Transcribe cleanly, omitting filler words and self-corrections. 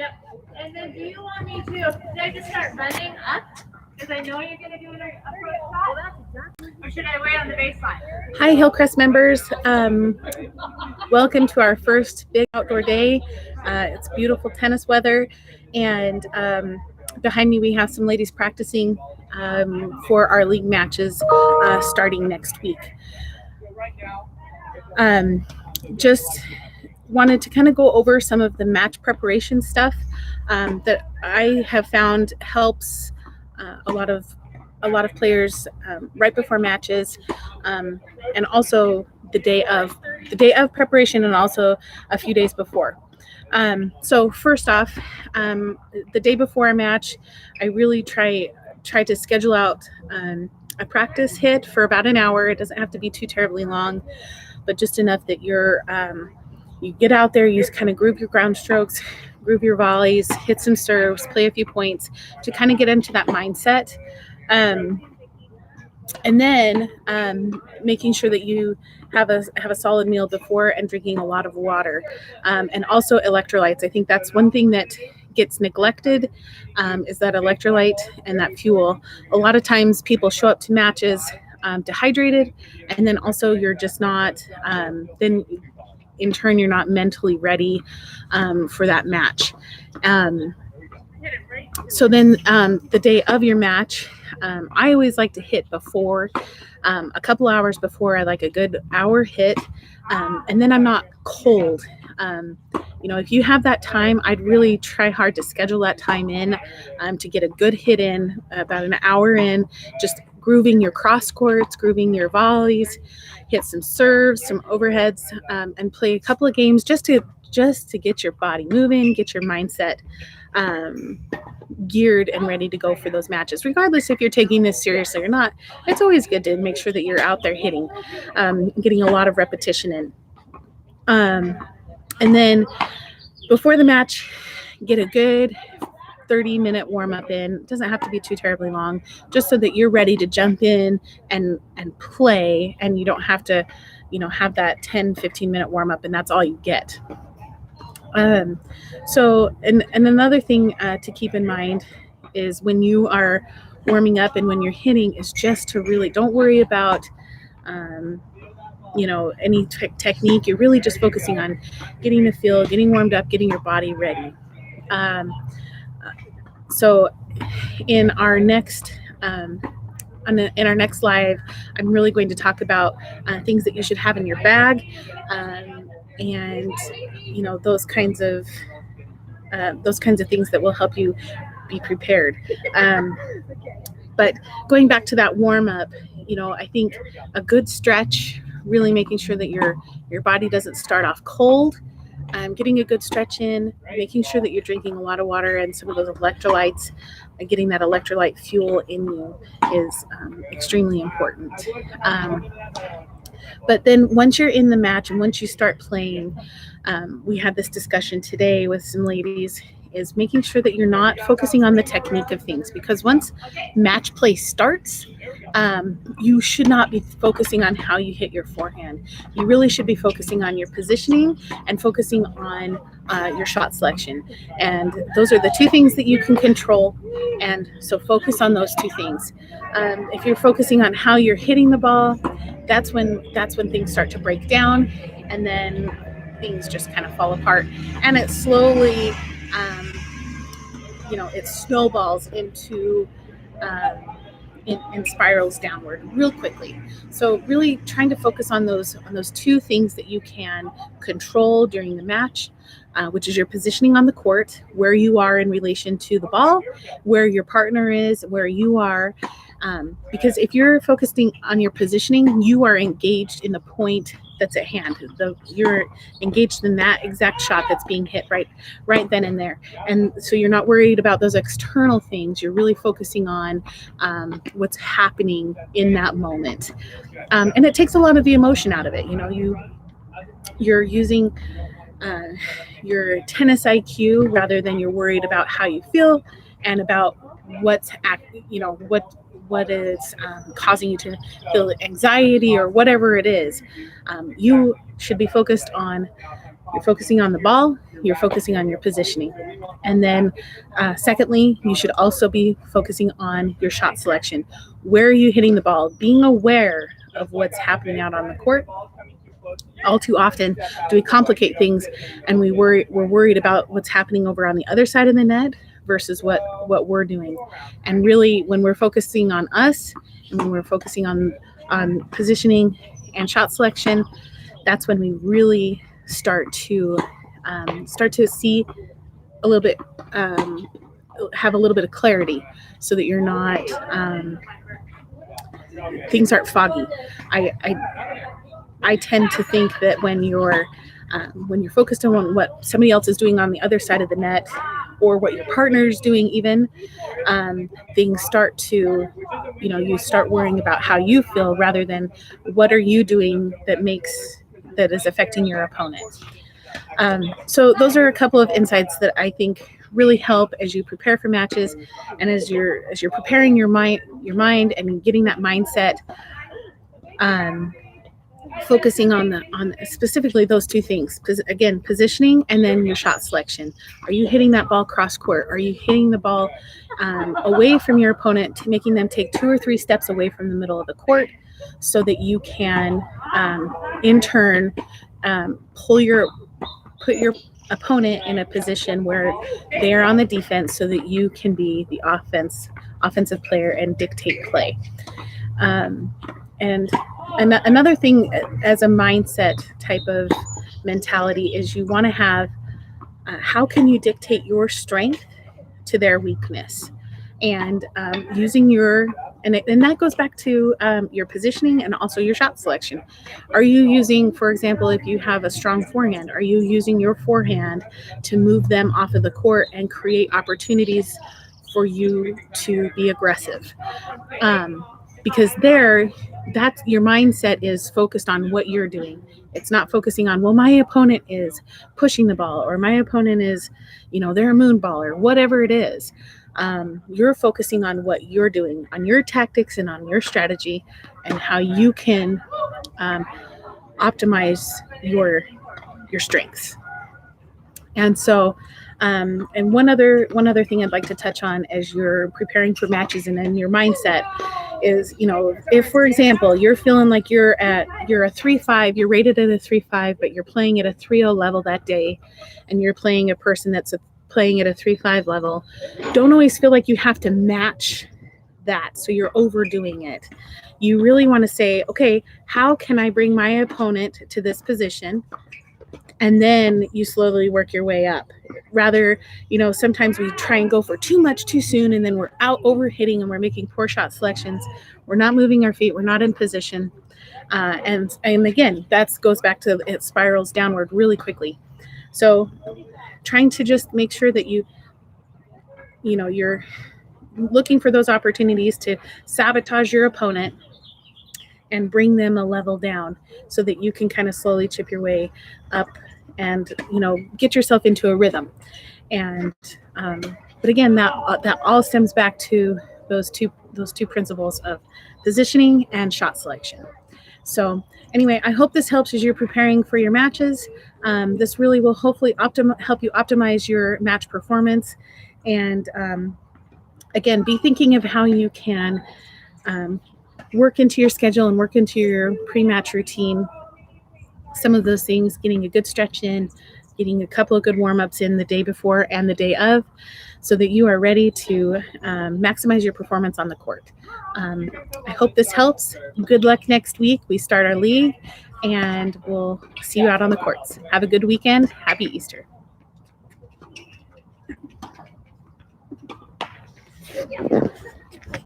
Yep. And then do you want me to just start running up? Because I know you're going to do an approach shot. Well, that's exactly. Or should I wait on the baseline? Hi, Hillcrest members. Welcome to our first big outdoor day. It's beautiful tennis weather, and behind me we have some ladies practicing for our league matches starting next week. Just wanted to kind of go over some of the match preparation stuff that I have found helps a lot of players right before matches, and also the day of preparation, and also a few days before. So first off, the day before a match, I really try to schedule out a practice hit for about an hour. It doesn't have to be too terribly long, but just enough that you get out there, you kind of group your ground strokes, group your volleys, hit some serves, play a few points to kind of get into that mindset. And then making sure that you have a solid meal before, and drinking a lot of water, and also electrolytes. I think that's one thing that gets neglected, is that electrolyte and that fuel. A lot of times people show up to matches dehydrated, and then also you're just not, then in turn you're not mentally ready for that match. So then the day of your match, I always like to hit before, a couple hours before. I like a good hour hit, and then I'm not cold. If you have that time, I'd really try hard to schedule that time in to get a good hit in, about an hour in, just grooving your cross courts, grooving your volleys, hit some serves, some overheads, and play a couple of games just to get your body moving, get your mindset geared and ready to go for those matches. Regardless if you're taking this seriously or not, it's always good to make sure that you're out there hitting, getting a lot of repetition in. And then before the match, get a good 30-minute warm-up in. It doesn't have to be too terribly long, just so that you're ready to jump in and play, and you don't have to have that 10-15-minute warm-up and that's all you get. So another thing to keep in mind is when you are warming up and when you're hitting, is just to really don't worry about any technique. You're really just focusing on getting the feel, getting warmed up, getting your body ready. So in our next in our next live, I'm really going to talk about things that you should have in your bag, and those kinds of things that will help you be prepared. But going back to that warm up, I think a good stretch, really making sure that your body doesn't start off cold, getting a good stretch in, making sure that you're drinking a lot of water and some of those electrolytes, and getting that electrolyte fuel in you is extremely important. But then once you're in the match and once you start playing, we had this discussion today with some ladies, is making sure that you're not focusing on the technique of things, because once match play starts, you should not be focusing on how you hit your forehand. You really should be focusing on your positioning and focusing on your shot selection. And those are the two things that you can control. And so focus on those two things. If you're focusing on how you're hitting the ball, that's when things start to break down, and then things just kind of fall apart, and it slowly it snowballs into and spirals downward real quickly. So really trying to focus on those two things that you can control during the match, which is your positioning on the court, where you are in relation to the ball, where your partner is, where you are. Because if you're focusing on your positioning, you are engaged in the point that's at hand. You're engaged in that exact shot that's being hit right then and there. And so you're not worried about those external things. You're really focusing on what's happening in that moment. And it takes a lot of the emotion out of it. You're using your tennis IQ rather than you're worried about how you feel and about what is causing you to feel anxiety or whatever it is. You should be focused on You're focusing on the ball, you're focusing on your positioning. And then secondly, you should also be focusing on your shot selection. Where are you hitting the ball? Being aware of what's happening out on the court. All too often do we complicate things and we're worried about what's happening over on the other side of the net versus what we're doing. And really, when we're focusing on us and when we're focusing on positioning and shot selection, that's when we really start to see a little bit, have a little bit of clarity, so that you're not things aren't foggy. I tend to think that when you're focused on what somebody else is doing on the other side of the net, or what your partner is doing, even things start to, you start worrying about how you feel rather than what are you doing that is affecting your opponent. So those are a couple of insights that I think really help as you prepare for matches, and as you're preparing your mind and getting that mindset. Focusing on specifically those two things, because again, positioning and then your shot selection. Are you hitting that ball cross court? Are you hitting the ball away from your opponent, making them take 2 or 3 steps away from the middle of the court, so that you can in turn put your opponent in a position where they are on the defense, so that you can be the offensive player and dictate play. And another thing as a mindset type of mentality is you want to have how can you dictate your strength to their weakness, and using and that goes back to your positioning and also your shot selection. Are you using, for example, if you have a strong forehand, are you using your forehand to move them off of the court and create opportunities for you to be aggressive? Because that's your mindset is focused on what you're doing. It's not focusing on, well, my opponent is pushing the ball, or my opponent is, they're a moon ball, or whatever it is. You're focusing on what you're doing, on your tactics and on your strategy, and how you can optimize your strengths. And so, and one other thing I'd like to touch on as you're preparing for matches and in your mindset is, if, for example, you're feeling like you're a 3-5, you're rated at a 3-5, but you're playing at a 3-0 level that day, and you're playing a person that's playing at a 3-5 level, don't always feel like you have to match that, so you're overdoing it. You really want to say, okay, how can I bring my opponent to this position? And then you slowly work your way up. Rather, sometimes we try and go for too much too soon, and then we're out overhitting and we're making poor shot selections. We're not moving our feet. We're not in position. And again, that goes back to it spirals downward really quickly. So trying to just make sure that you're looking for those opportunities to sabotage your opponent and bring them a level down, so that you can kind of slowly chip your way up and get yourself into a rhythm. And but again, that all stems back to those two principles of positioning and shot selection. So anyway, I hope this helps as you're preparing for your matches. This really will hopefully help you optimize your match performance. And again, be thinking of how you can work into your schedule and work into your pre-match routine. Some of those things, getting a good stretch in, getting a couple of good warm-ups in the day before and the day of, so that you are ready to maximize your performance on the court. I hope this helps. Good luck next week. We start our league, and we'll see you out on the courts. Have a good weekend. Happy Easter.